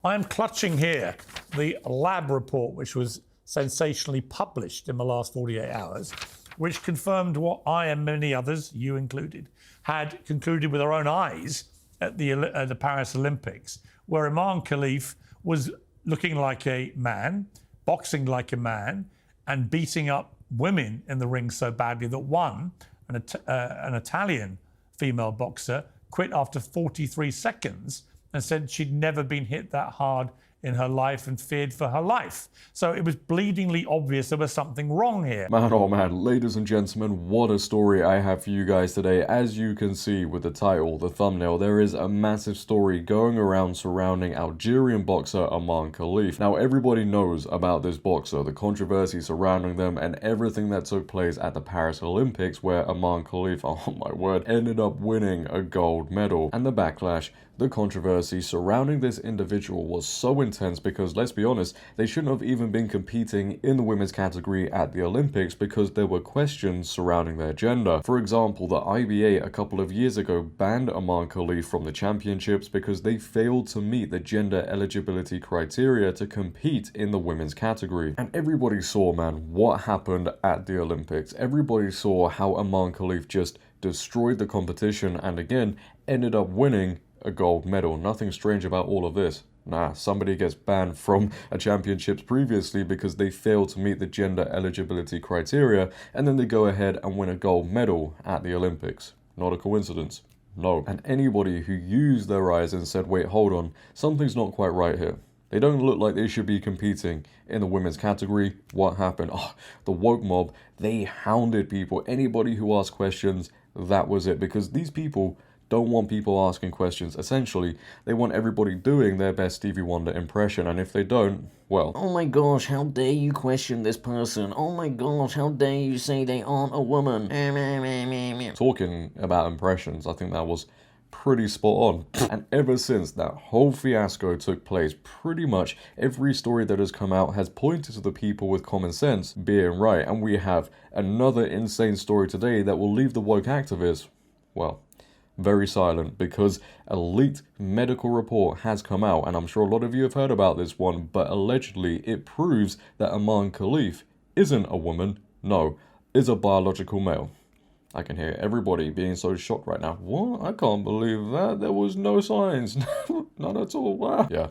I am clutching here the lab report, which was sensationally published in the last 48 hours, which confirmed what I and many others, you included, had concluded with our own eyes at the Paris Olympics, where Imane Khelif was looking like a man, boxing like a man, and beating up women in the ring so badly that an Italian female boxer quit after 43 seconds and said she'd never been hit that hard in her life and feared for her life. So it was bleedingly obvious there was something wrong here. Man, oh man, ladies and gentlemen, what a story I have for you guys today. As you can see with the title, the thumbnail, there is a massive story going around surrounding Algerian boxer Imane Khelif. Now, everybody knows about this boxer, the controversy surrounding them, and everything that took place at the Paris Olympics, where Imane Khelif, oh my word, ended up winning a gold medal. And the backlash, the controversy surrounding this individual was so intense because, let's be honest, they shouldn't have even been competing in the women's category at the Olympics because there were questions surrounding their gender. For example, the IBA a couple of years ago banned Imane Khelif from the championships because they failed to meet the gender eligibility criteria to compete in the women's category. And everybody saw, man, what happened at the Olympics. Everybody saw how Imane Khelif just destroyed the competition and again ended up winning a gold medal. Nothing strange about all of this. Nah, somebody gets banned from a championships previously because they failed to meet the gender eligibility criteria, and then they go ahead and win a gold medal at the Olympics. Not a coincidence. No. And anybody who used their eyes and said, wait, hold on, something's not quite right here. They don't look like they should be competing in the women's category. What happened? Oh, the woke mob, they hounded people. Anybody who asked questions, that was it. Because these people don't want people asking questions. Essentially, they want everybody doing their best Stevie Wonder impression, and if they don't, well... Oh my gosh, how dare you question this person? Oh my gosh, how dare you say they aren't a woman? Talking about impressions, I think that was pretty spot on. And ever since that whole fiasco took place, pretty much every story that has come out has pointed to the people with common sense being right, and we have another insane story today that will leave the woke activists, well, very silent, because a leaked medical report has come out, and I'm sure a lot of you have heard about this one, but allegedly it proves that Imane Khelif isn't a woman, no, is a biological male. I can hear everybody being so shocked right now. What? I can't believe that. There was no signs. None at all. Wow. Yeah.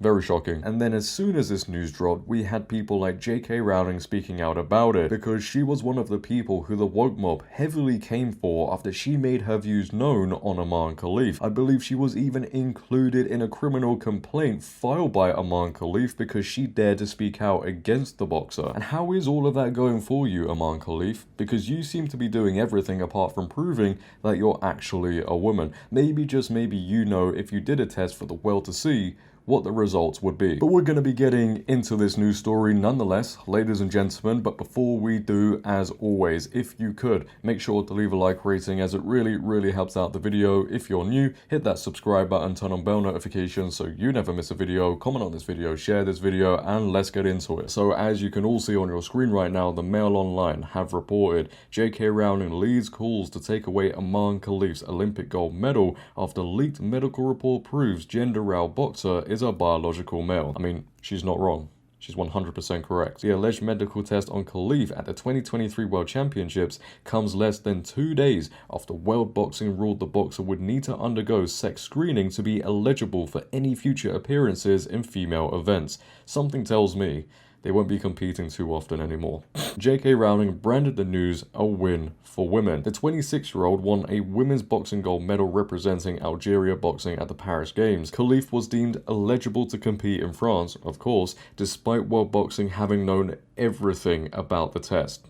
Very shocking. And then as soon as this news dropped, we had people like J.K. Rowling speaking out about it, because she was one of the people who the woke mob heavily came for after she made her views known on Imane Khelif. I believe she was even included in a criminal complaint filed by Imane Khelif because she dared to speak out against the boxer. And how is all of that going for you, Imane Khelif? Because you seem to be doing everything apart from proving that you're actually a woman. Maybe, just maybe, you know, if you did a test for the world to see, what the results would be. But we're going to be getting into this news story nonetheless, ladies and gentlemen. But before we do, as always, if you could, make sure to leave a like rating, as it really helps out the video. If you're new, hit that subscribe button, turn on bell notifications so you never miss a video, comment on this video, share this video, and let's get into it. So as you can all see on your screen right now, the Mail Online have reported J.K. Rowling leads calls to take away Imane Khelif's Olympic gold medal after leaked medical report proves gender row boxer is a biological male. I mean, she's not wrong. She's 100% correct. The alleged medical test on Khelif at the 2023 World Championships comes less than 2 days after World Boxing ruled the boxer would need to undergo sex screening to be eligible for any future appearances in female events. Something tells me they won't be competing too often anymore. J.K. Rowling branded the news a win for women. The 26-year-old won a women's boxing gold medal representing Algeria boxing at the Paris Games. Khelif was deemed eligible to compete in France, of course, despite World Boxing having known everything about the test,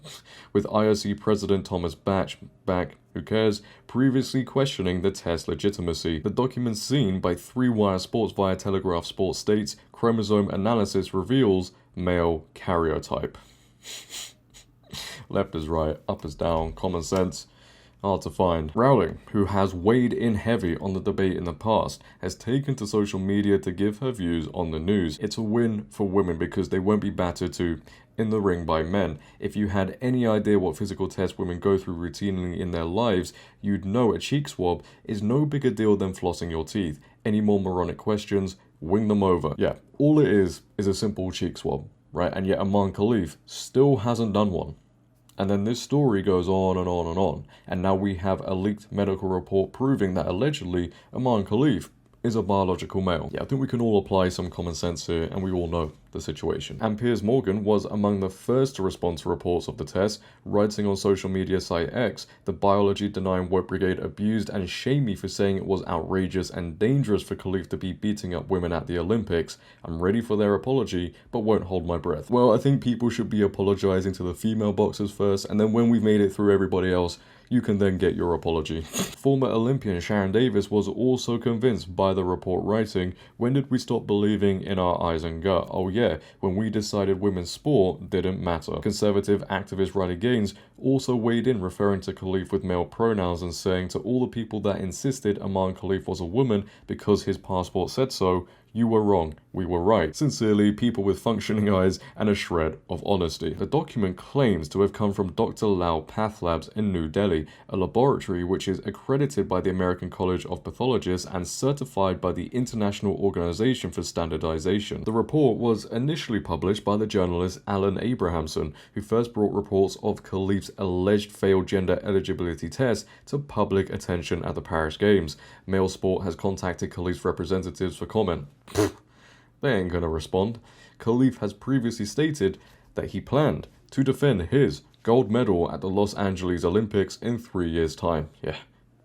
with IOC President Thomas Bach, who cares, previously questioning the test legitimacy. The document seen by 3 Wire Sports via Telegraph Sports states, chromosome analysis reveals male karyotype. Left is right, up is down, common sense, hard to find. Rowling, who has weighed in heavy on the debate in the past, has taken to social media to give her views on the news. It's a win for women because they won't be battered to in the ring by men. If you had any idea what physical tests women go through routinely in their lives, you'd know a cheek swab is no bigger deal than flossing your teeth. Any more moronic questions? wing them over. Yeah, all it is a simple cheek swab, right? And yet Imane Khelif still hasn't done one. And then this story goes on and on and on. And now we have a leaked medical report proving that allegedly Imane Khelif is a biological male. Yeah, I think we can all apply some common sense here, and we all know the situation. And Piers Morgan was among the first to respond to reports of the test, writing on social media site X, the biology-denying web brigade abused and shamed me for saying it was outrageous and dangerous for Khelif to be beating up women at the Olympics. I'm ready for their apology, but won't hold my breath. Well, I think people should be apologizing to the female boxers first, and then when we've made it through everybody else, you can then get your apology. Former Olympian Sharon Davis was also convinced by the report, writing, "When did we stop believing in our eyes and gut? Oh yeah, when we decided women's sport didn't matter." Conservative activist Riley Gaines also weighed in, referring to Khelif with male pronouns and saying, "To all the people that insisted Imane Khelif was a woman because his passport said so, you were wrong, we were right. Sincerely, people with functioning eyes and a shred of honesty." The document claims to have come from Dr. Lal Path Labs in New Delhi, a laboratory which is accredited by the American College of Pathologists and certified by the International Organization for Standardization. The report was initially published by the journalist Alan Abrahamson, who first brought reports of Khelif's alleged failed gender eligibility test to public attention at the Paris Games. Male Sport has contacted Khelif's representatives for comment. They ain't gonna respond. Khelif has previously stated that he planned to defend his gold medal at the Los Angeles Olympics in 3 years' time. Yeah,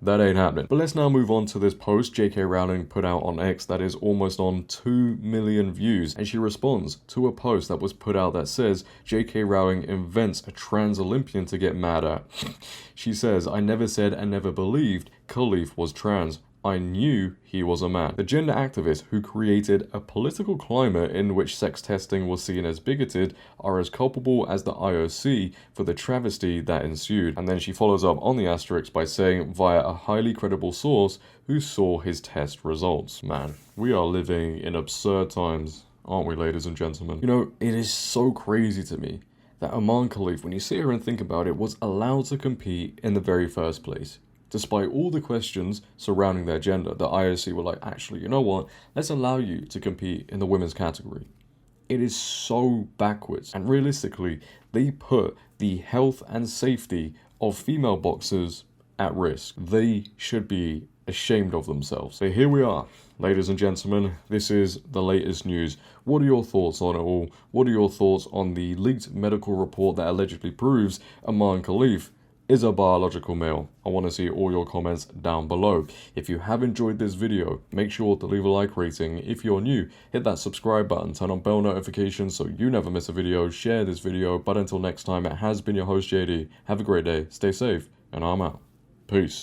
that ain't happening. But let's now move on to this post J.K. Rowling put out on X that is almost on 2 million views, and she responds to a post that was put out that says J.K. Rowling invents a trans Olympian to get mad at. She says, "I never said and never believed Khelif was trans. I knew he was a man." The gender activists who created a political climate in which sex testing was seen as bigoted are as culpable as the IOC for the travesty that ensued. And then she follows up on the asterisk by saying, "Via a highly credible source who saw his test results." Man, we are living in absurd times, aren't we, ladies and gentlemen? You know, it is so crazy to me that Imane Khelif, when you sit here and think about it, was allowed to compete in the very first place. Despite all the questions surrounding their gender, the IOC were like, actually, you know what? Let's allow you to compete in the women's category. It is so backwards. And realistically, they put the health and safety of female boxers at risk. They should be ashamed of themselves. So here we are, ladies and gentlemen. This is the latest news. What are your thoughts on it all? What are your thoughts on the leaked medical report that allegedly proves Imane Khelif is a biological male? I want to see all your comments down below. If you have enjoyed this video, make sure to leave a like rating. If you're new, hit that subscribe button, turn on bell notifications so you never miss a video, share this video. But until next time, it has been your host JD. Have a great day, stay safe, and I'm out. Peace.